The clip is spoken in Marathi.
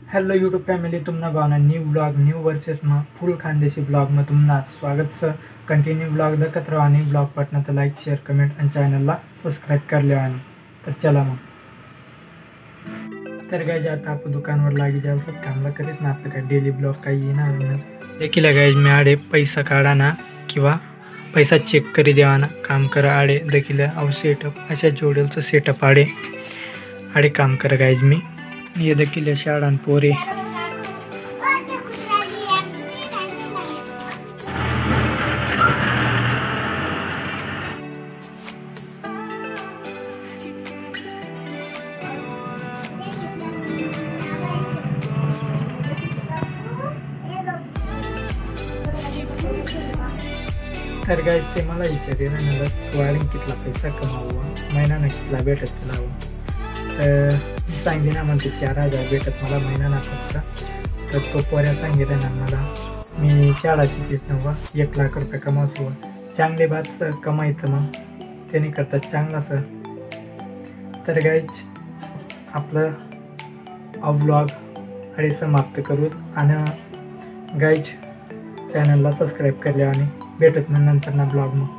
हेलो यूट्यूब फैमिली तुमना गाना न्यू ब्लॉग न्यू वर्सेस में फुल खानदेशी ब्लॉग में तुमना स्वागत से कंटिन्यू ब्लॉग देखत रहो आणि ब्लॉग पटना तर लाईक शेअर कमेंट आणि चॅनलला सबस्क्राईब कर लिया आणि तर चला मग तर गाइज आता आपण दुकानवर लागी जाल सब कामला करीस ना आपलं काय डेली ब्लॉग काही येणार नाही देखील गाइज मी आडे पैसा काढा ना किंवा पैसा चेक करी देवा ना काम करा आडे देखील अव सेटअप अशा जोडेलचं सेटअप आडे आडे काम करा गाइज मी ये देखील शाळान पोरे तर गाइस ते मला विचारले ना वायरिंग कितला पैसा कमावा महिना कितला भेटत तुला सांगितले ना म्हणते 4000 भेटत मला महिना फक्त तर तो पोऱ्या सांगितलं ना मला मी शाळा शिकीत नव्हा 1 लाख रुपये कमावतो चांगले बात कमायचं मग त्याने करतात चांगला सर तर गाइज आपलं ब्लॉग आणि समाप्त करू आणि गाइज चॅनलला सबस्क्राईब करले आणि भेटत मग नंतर ना ब्लॉग मग